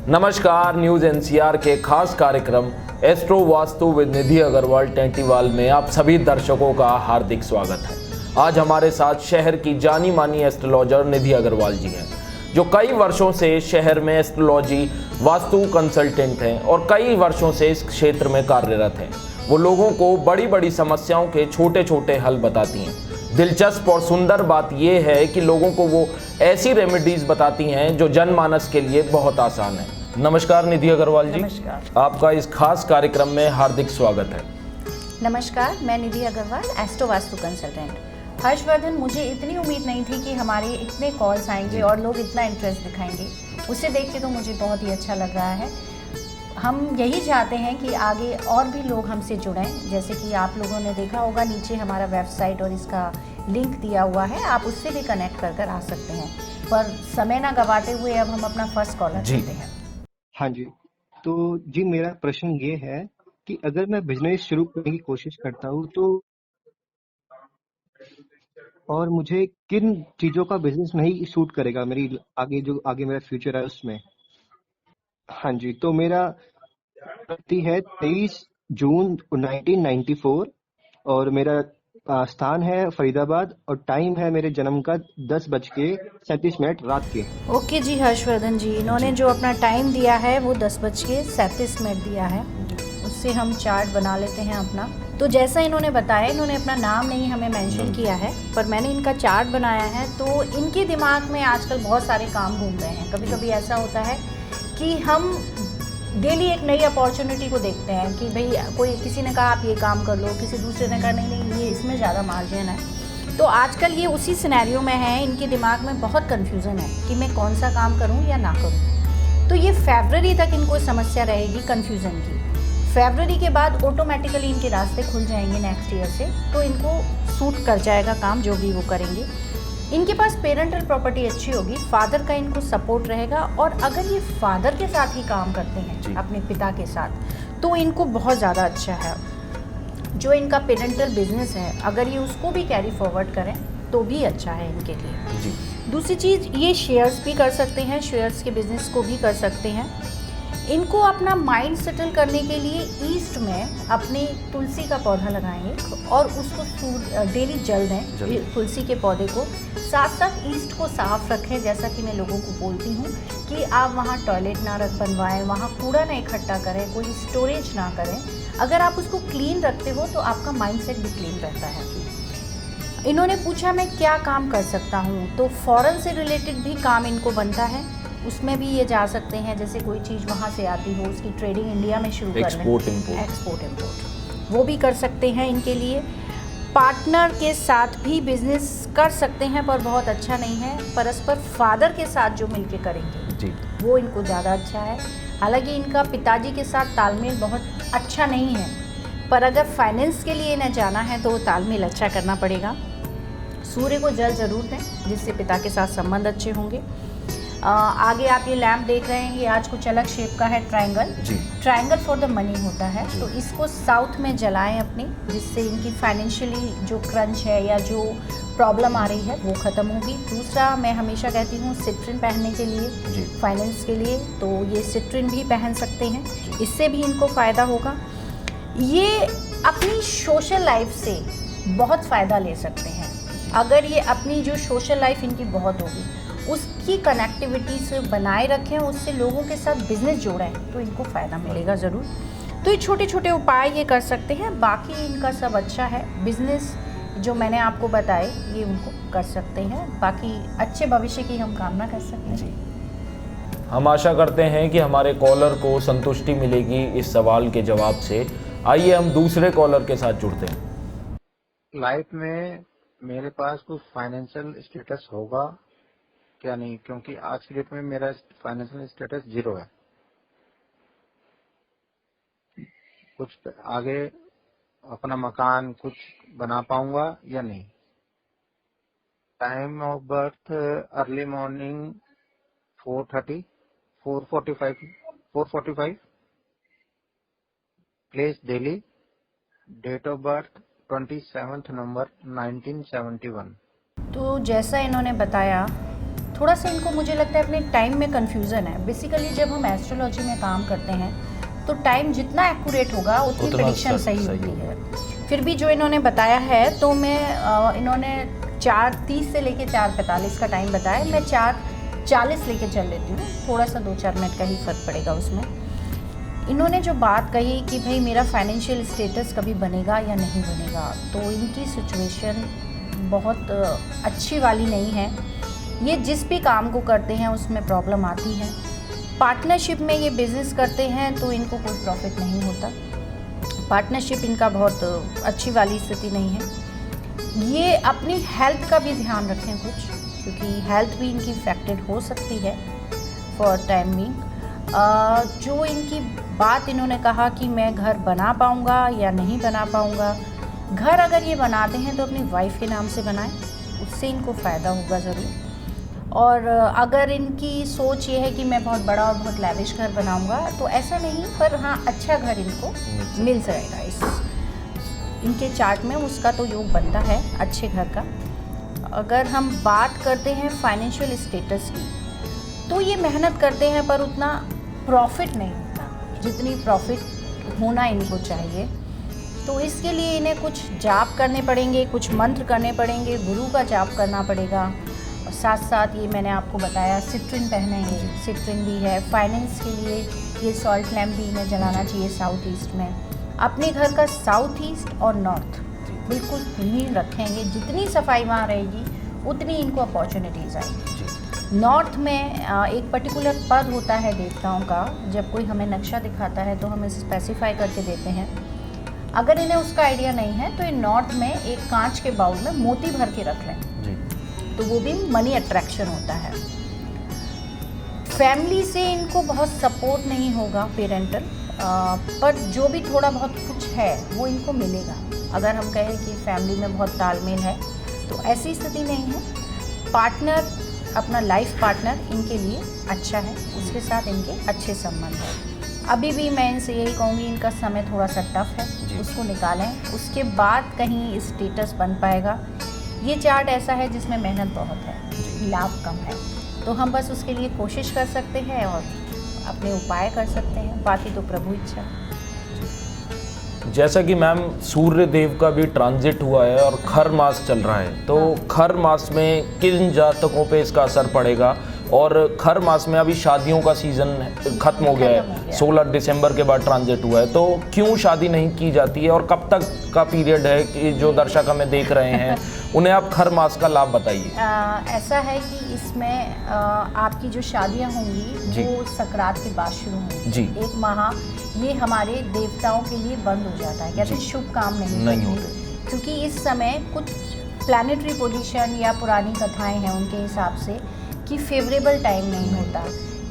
नमस्कार, news NCR के खास कार्यक्रम एस्ट्रो वास्तु विद निधि अग्रवाल टेंटीवाल में आप सभी दर्शकों का हार्दिक स्वागत है। आज हमारे साथ शहर की जानी मानी एस्ट्रोलॉजर निधि अग्रवाल जी हैं, जो कई वर्षों से शहर में एस्ट्रोलॉजी वास्तु कंसल्टेंट हैं और कई वर्षों से इस क्षेत्र में कार्यरत हैं। वो लोगों को बड़ी बड़ी समस्याओं के छोटे छोटे हल बताती हैं। दिलचस्प और सुंदर बात यह है कि लोगों को वो ऐसी रेमेडीज बताती हैं जो जनमानस के लिए बहुत आसान है। नमस्कार निधि अग्रवाल जी। नमस्कार। आपका इस खास कार्यक्रम में हार्दिक स्वागत है। नमस्कार, मैं निधि अग्रवाल, एस्ट्रो वास्तु कंसल्टेंट। हर्षवर्धन, मुझे इतनी उम्मीद नहीं थी कि हमारे इतने कॉल्स आएंगे और लोग इतना इंटरेस्ट दिखाएंगे। उसे देख के तो मुझे बहुत ही अच्छा लग रहा है। हम यही चाहते हैं कि आगे और भी लोग हमसे जुड़ें। जैसे कि आप लोगों ने देखा होगा, नीचे हमारा वेबसाइट और इसका लिंक दिया हुआ है, आप उससे भी कनेक्ट कर आ सकते हैं। पर समय ना गवाते हुए अब हम अपना फर्स्ट कॉलर लेते हैं। हाँ जी, तो जी मेरा प्रश्न ये है कि अगर मैं बिजनेस शुरू करने की कोशिश करता हूँ तो और मुझे किन चीज़ों का बिजनेस नहीं सूट करेगा मेरी आगे मेरा फ्यूचर है उसमें। हाँ जी, तो मेरा तिथि है 23 जून 1994 और मेरा स्थान है फरीदाबाद और टाइम है मेरे जन्म का 10:37 रात के। ओके जी हर्षवर्धन जी, इन्होंने जो अपना टाइम दिया है वो 10:37 दिया है। उससे हम चार्ट बना लेते हैं अपना। तो जैसा इन्होंने बताया, इन्होंने अपना नाम नहीं हमें मेंशन किया है, पर मैंने इनका चार्ट बनाया है। तो इनके दिमाग में आजकल बहुत सारे काम घूम रहे हैं। कभी कभी ऐसा होता है कि हम डेली एक नई अपॉर्चुनिटी को देखते हैं कि भाई कोई किसी ने कहा आप ये काम कर लो, किसी दूसरे ने कहा नहीं ये इसमें ज़्यादा मार्जिन है। तो आजकल ये उसी सिनेरियो में है। इनके दिमाग में बहुत कन्फ्यूज़न है कि मैं कौन सा काम करूं या ना करूं। तो ये फरवरी तक इनको समस्या रहेगी कन्फ्यूज़न की। फरवरी के बाद ऑटोमेटिकली इनके रास्ते खुल जाएंगे नेक्स्ट ईयर से, तो इनको सूट कर जाएगा काम जो भी वो करेंगे। इनके पास पेरेंटल प्रॉपर्टी अच्छी होगी, फादर का इनको सपोर्ट रहेगा। और अगर ये फादर के साथ ही काम करते हैं अपने पिता के साथ, तो इनको बहुत ज़्यादा अच्छा है। जो इनका पेरेंटल बिजनेस है, अगर ये उसको भी कैरी फॉरवर्ड करें तो भी अच्छा है इनके लिए जी। दूसरी चीज़, ये शेयर्स भी कर सकते हैं, शेयर्स के बिजनेस को भी कर सकते हैं। इनको अपना माइंड सेटल करने के लिए ईस्ट में अपने तुलसी का पौधा लगाएंगे और उसको डेली जल दें तुलसी के पौधे को। साथ साथ ईस्ट को साफ रखें। जैसा कि मैं लोगों को बोलती हूँ कि आप वहाँ टॉयलेट ना बनवाएं, वहाँ कूड़ा ना इकट्ठा करें, कोई स्टोरेज ना करें। अगर आप उसको क्लीन रखते हो तो आपका माइंडसेट भी क्लीन रहता है। इन्होंने पूछा मैं क्या काम कर सकता हूँ, तो फॉरेन से रिलेटेड भी काम इनको बनता है, उसमें भी ये जा सकते हैं। जैसे कोई चीज़ वहाँ से आती हो, उसकी ट्रेडिंग इंडिया में शुरू कर लें, एक्सपोर्ट इम्पोर्ट वो भी कर सकते हैं। इनके लिए पार्टनर के साथ भी बिजनेस कर सकते हैं, पर बहुत अच्छा नहीं है। परस्पर फादर के साथ जो मिलके करेंगे जी, वो इनको ज़्यादा अच्छा है। हालांकि इनका पिताजी के साथ तालमेल बहुत अच्छा नहीं है, पर अगर फाइनेंस के लिए इन्हें जाना है तो वो तालमेल अच्छा करना पड़ेगा। सूर्य को जल जरूर दें, जिससे पिता के साथ संबंध अच्छे होंगे। आगे आप ये लैम्प देख रहे हैं, ये आज कुछ अलग शेप का है, ट्रायंगल फॉर द मनी होता है। तो इसको साउथ में जलाएं अपनी, जिससे इनकी फाइनेंशियली जो क्रंच है या जो प्रॉब्लम आ रही है वो ख़त्म होगी। दूसरा, मैं हमेशा कहती हूँ सिट्रिन पहनने के लिए, फाइनेंस के लिए, तो ये सिट्रिन भी पहन सकते हैं, इससे भी इनको फ़ायदा होगा। ये अपनी सोशल लाइफ से बहुत फ़ायदा ले सकते हैं। अगर ये अपनी जो सोशल लाइफ इनकी बहुत होगी, उसकी कनेक्टिविटी से बनाए रखें, उससे लोगों के साथ बिजनेस जोड़ें, तो इनको फ़ायदा मिलेगा ज़रूर। तो ये छोटे छोटे उपाय ये कर सकते हैं। बाकी इनका सब अच्छा है। बिजनेस जो मैंने आपको बताए ये उनको कर सकते हैं। बाकी अच्छे भविष्य की हम कामना कर सकते हैं जी। हम आशा करते हैं कि हमारे कॉलर को संतुष्टि मिलेगी इस सवाल के जवाब से। आइए हम दूसरे कॉलर के साथ जुड़ते हैं। लाइफ में मेरे पास कुछ फाइनेंशियल स्टेटस होगा क्या नहीं, क्योंकि आज की डेट में मेरा फाइनेंशियल स्टेटस 0 है। कुछ आगे अपना मकान कुछ बना पाऊंगा या नहीं। Time of birth early morning 4:30, 4:45, place Delhi, date of birth 27 November 1971। तो जैसा इन्होंने बताया, थोड़ा सा इनको मुझे लगता है अपने टाइम में कन्फ्यूज़न है। बेसिकली जब हम एस्ट्रोलॉजी में काम करते हैं तो टाइम जितना एक्यूरेट होगा उतनी प्रेडिक्शन सही होती है। फिर भी जो इन्होंने बताया है तो मैं इन्होंने 4:30 से लेके 4:45 का टाइम बताया, मैं 4:40 लेके चल लेती हूँ, थोड़ा सा 2-4 मिनट का ही फ़र्क पड़ेगा उसमें। इन्होंने जो बात कही कि भाई मेरा फाइनेंशियल स्टेटस कभी बनेगा या नहीं बनेगा, तो इनकी सिचुएशन बहुत अच्छी वाली नहीं है। ये जिस भी काम को करते हैं उसमें प्रॉब्लम आती है। पार्टनरशिप में ये बिज़नेस करते हैं तो इनको कोई प्रॉफिट नहीं होता। पार्टनरशिप इनका बहुत अच्छी वाली स्थिति नहीं है। ये अपनी हेल्थ का भी ध्यान रखें कुछ, क्योंकि हेल्थ भी इनकी इफेक्टेड हो सकती है फॉर टाइम बीइंग। जो इनकी बात इन्होंने कहा कि मैं घर बना पाऊँगा या नहीं बना पाऊँगा, घर अगर ये बनाते हैं तो अपनी वाइफ के नाम से बनाएं, उससे इनको फ़ायदा होगा ज़रूर। और अगर इनकी सोच ये है कि मैं बहुत बड़ा और बहुत लैविश घर बनाऊंगा, तो ऐसा नहीं, पर हाँ अच्छा घर इनको मिल जाएगा। इस इनके चार्ट में उसका तो योग बनता है अच्छे घर का। अगर हम बात करते हैं फाइनेंशियल स्टेटस की, तो ये मेहनत करते हैं पर उतना प्रॉफिट नहीं होता जितनी प्रॉफिट होना इनको चाहिए। तो इसके लिए इन्हें कुछ जाप करने पड़ेंगे, कुछ मंत्र करने पड़ेंगे, गुरु का जाप करना पड़ेगा। और साथ साथ ये मैंने आपको बताया सिट्रिन पहनेंगे, सिट्रिन भी है। फाइनेंस के लिए ये सॉल्ट लैम्प भी इन्हें जलाना चाहिए साउथ ईस्ट में। अपने घर का साउथ ईस्ट और नॉर्थ बिल्कुल क्लीन रखेंगे, जितनी सफाई वहाँ रहेगी उतनी इनको अपॉर्चुनिटीज़ आएंगी। नॉर्थ में एक पर्टिकुलर पद होता है देवताओं का, जब कोई हमें नक्शा दिखाता है तो हम इसे स्पेसिफाई करके देते हैं। अगर इन्हें उसका आइडिया नहीं है तो इन नॉर्थ में एक कांच के बाउल में मोती भर के रख लें, तो वो भी मनी अट्रैक्शन होता है। फैमिली से इनको बहुत सपोर्ट नहीं होगा पेरेंटल, पर जो भी थोड़ा बहुत कुछ है वो इनको मिलेगा। अगर हम कहें कि फैमिली में बहुत तालमेल है तो ऐसी स्थिति नहीं है। पार्टनर, अपना लाइफ पार्टनर इनके लिए अच्छा है, उसके साथ इनके अच्छे संबंध है। अभी भी मैं इनसे यही कहूँगी, इनका समय थोड़ा सा टफ है, उसको निकालें, उसके बाद कहीं स्टेटस बन पाएगा। ये चार्ट ऐसा है जिसमें मेहनत बहुत है, लाभ कम है, तो हम बस उसके लिए कोशिश कर सकते हैं और अपने उपाय कर सकते हैं, बाकी तो प्रभु इच्छा। जैसा कि मैम सूर्य देव का भी ट्रांजिट हुआ है और खर मास चल रहा है, तो खर मास में किन जातकों पे इसका असर पड़ेगा? और खर मास में अभी शादियों का सीज़न ख़त्म हो गया है, 16 दिसंबर के बाद ट्रांजिट हुआ है, तो क्यों शादी नहीं की जाती है और कब तक का पीरियड है कि जो दर्शक हमें देख रहे हैं उन्हें आप खर मास का लाभ बताइए। ऐसा है कि इसमें आपकी जो शादियां होंगी वो सकरात के बाद शुरू होंगी जी। एक माह ये हमारे देवताओं के लिए बंद हो जाता है, कहते हैं शुभ काम नहीं होते, क्योंकि इस समय कुछ प्लैनेटरी पोजीशन या पुरानी कथाएं हैं उनके हिसाब से कि फेवरेबल टाइम नहीं होता।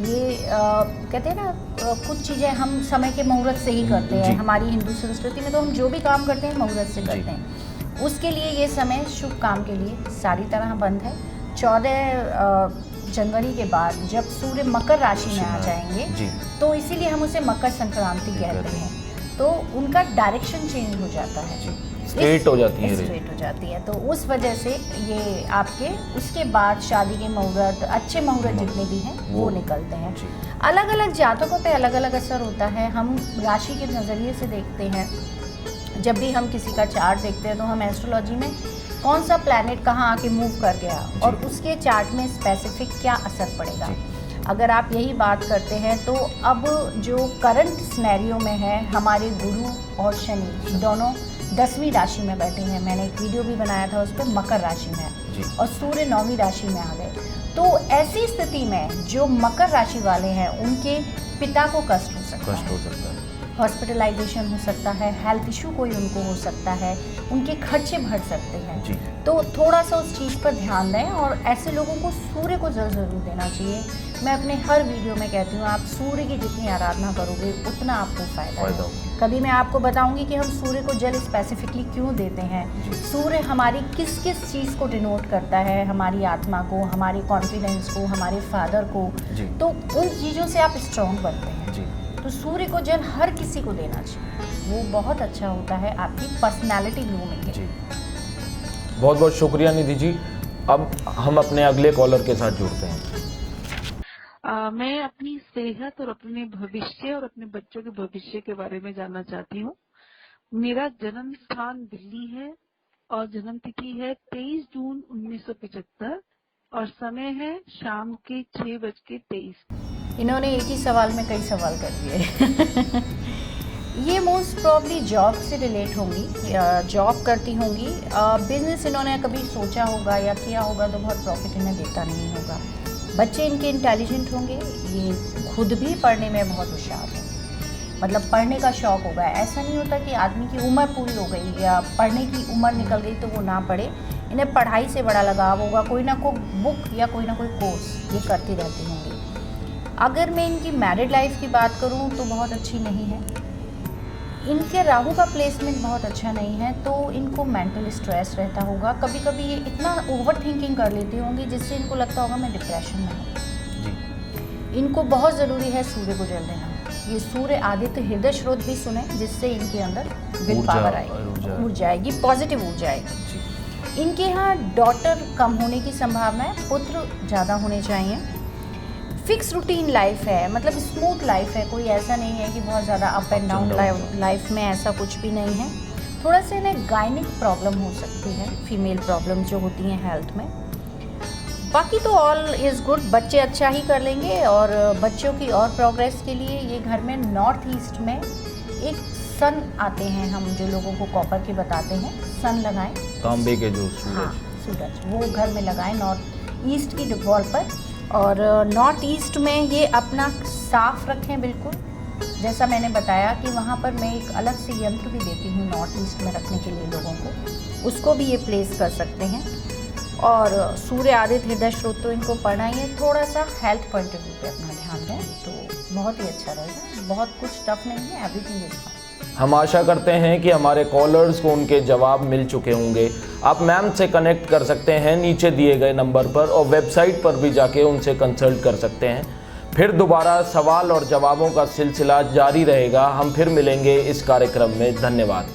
ये कहते हैं ना, कुछ चीज़ें हम समय के मुहूर्त से ही करते हैं। हमारी हिंदू संस्कृति में तो हम जो भी काम करते हैं मुहूर्त से करते हैं। उसके लिए ये समय शुभ काम के लिए सारी तरह बंद है। 14 जनवरी के बाद जब सूर्य मकर राशि में आ जाएंगे तो इसीलिए हम उसे मकर संक्रांति कहते हैं, तो उनका डायरेक्शन चेंज हो जाता है, स्ट्रेट हो जाती है, स्ट्रेट हो जाती है। तो उस वजह से ये आपके उसके बाद शादी के मुहूर्त, अच्छे मुहूर्त जितने भी हैं वो निकलते हैं। अलग अलग जातकों पे अलग अलग असर होता है। हम राशि के नज़रिए से देखते हैं, जब भी हम किसी का चार्ट देखते हैं तो हम एस्ट्रोलॉजी में कौन सा प्लैनेट कहाँ आके मूव कर गया और उसके चार्ट में स्पेसिफिक क्या असर पड़ेगा। अगर आप यही बात करते हैं तो अब जो करंट सिनेरियो में है, हमारे गुरु और शनि दोनों 10वीं राशि में बैठे हैं। मैंने एक वीडियो भी बनाया था उस पर, मकर राशि में, और सूर्य 9वीं राशि में आ गए। तो ऐसी स्थिति में जो मकर राशि वाले हैं उनके पिता को कष्ट हो सकता है, हॉस्पिटलाइजेशन हो सकता है, हेल्थ इशू कोई उनको हो सकता है, उनके खर्चे बढ़ सकते हैं। तो थोड़ा सा उस चीज़ पर ध्यान दें और ऐसे लोगों को सूर्य को जल ज़रूर देना चाहिए। मैं अपने हर वीडियो में कहती हूँ, आप सूर्य की जितनी आराधना करोगे उतना आपको फ़ायदा है। कभी मैं आपको बताऊंगी कि हम सूर्य को जल स्पेसिफिकली क्यों देते हैं। सूर्य हमारी किस किस चीज़ को डिनोट करता है, हमारी आत्मा को, हमारे कॉन्फिडेंस को, हमारे फादर को, तो उन चीज़ों से आप स्ट्रॉन्ग बनते हैं। तो सूर्य को जल हर किसी को देना चाहिए, वो बहुत अच्छा होता है आपकी पर्सनैलिटी ग्रूमिंग के लिए। बहुत बहुत शुक्रिया निधि जी। अब हम अपने अगले कॉलर के साथ जुड़ते हैं। मैं अपनी सेहत और अपने भविष्य और अपने बच्चों के भविष्य के बारे में जानना चाहती हूँ। मेरा जन्म स्थान दिल्ली है और जन्म तिथि है 23 जून 1975 और समय है शाम के 6:23। इन्होंने एक ही सवाल में कई सवाल कर दिए। ये मोस्ट प्रॉब्ली जॉब से रिलेट होंगी, या जॉब करती होंगी। बिजनेस इन्होंने कभी सोचा होगा या किया होगा तो बहुत प्रॉफिट इन्हें देता नहीं होगा। बच्चे इनके इंटेलिजेंट होंगे, ये खुद भी पढ़ने में बहुत होशियार हैं, मतलब पढ़ने का शौक़ होगा। ऐसा नहीं होता कि आदमी की उम्र पूरी हो गई या पढ़ने की उम्र निकल गई तो वो ना पढ़े। इन्हें पढ़ाई से बड़ा लगाव होगा, कोई ना कोई बुक या कोई ना कोई कोर्स ये करती रहती होंगी। अगर मैं इनकी मैरिड लाइफ की बात करूँ तो बहुत अच्छी नहीं है। इनके राहु का प्लेसमेंट बहुत अच्छा नहीं है, तो इनको मेंटल स्ट्रेस रहता होगा। कभी कभी ये इतना ओवर थिंकिंग कर लेती होंगी जिससे इनको लगता होगा मैं डिप्रेशन में हूँ। इनको बहुत ज़रूरी है सूर्य को जल देना। ये सूर्य आदित्य हृदय स्रोत भी सुने, जिससे इनके अंदर विल पावर आएगी, ऊर्जा आएगी, पॉजिटिव ऊर्जा आएगी। इनके यहाँ डॉटर कम होने की संभावना है, पुत्र ज़्यादा होने चाहिए। फिक्स रूटीन लाइफ है, मतलब स्मूथ लाइफ है, कोई ऐसा नहीं है कि बहुत ज़्यादा अप एंड डाउन लाइफ में, ऐसा कुछ भी नहीं है। थोड़ा सा इन्हें गायनिक प्रॉब्लम हो सकती है, फीमेल प्रॉब्लम जो होती हैं हेल्थ में। बाकी तो ऑल इज़ गुड, बच्चे अच्छा ही कर लेंगे। और बच्चों की और प्रोग्रेस के लिए ये घर में नॉर्थ ईस्ट में एक सन आते हैं, हम जो लोगों को कॉपर के बताते हैं, सन लगाएं, तांबे के जो सूरज, हाँ सूरज, वो घर में लगाएं नॉर्थ ईस्ट की वॉल पर। और नॉर्थ ईस्ट में ये अपना साफ रखें बिल्कुल, जैसा मैंने बताया कि वहाँ पर मैं एक अलग से यंत्र भी देती हूँ नॉर्थ ईस्ट में रखने के लिए लोगों को, उसको भी ये प्लेस कर सकते हैं। और सूर्य आदित्य हृदय स्रोत तो इनको पढ़ना ही है। थोड़ा सा हेल्थ पॉइंट ऑफ व्यू पे अपना ध्यान दें तो बहुत ही अच्छा रहेगा। बहुत कुछ टफ नहीं है, एवरीथिंग इज फाइन। हम आशा करते हैं कि हमारे कॉलर्स को उनके जवाब मिल चुके होंगे। आप मैम से कनेक्ट कर सकते हैं नीचे दिए गए नंबर पर, और वेबसाइट पर भी जाके उनसे कंसल्ट कर सकते हैं। फिर दोबारा सवाल और जवाबों का सिलसिला जारी रहेगा। हम फिर मिलेंगे इस कार्यक्रम में। धन्यवाद।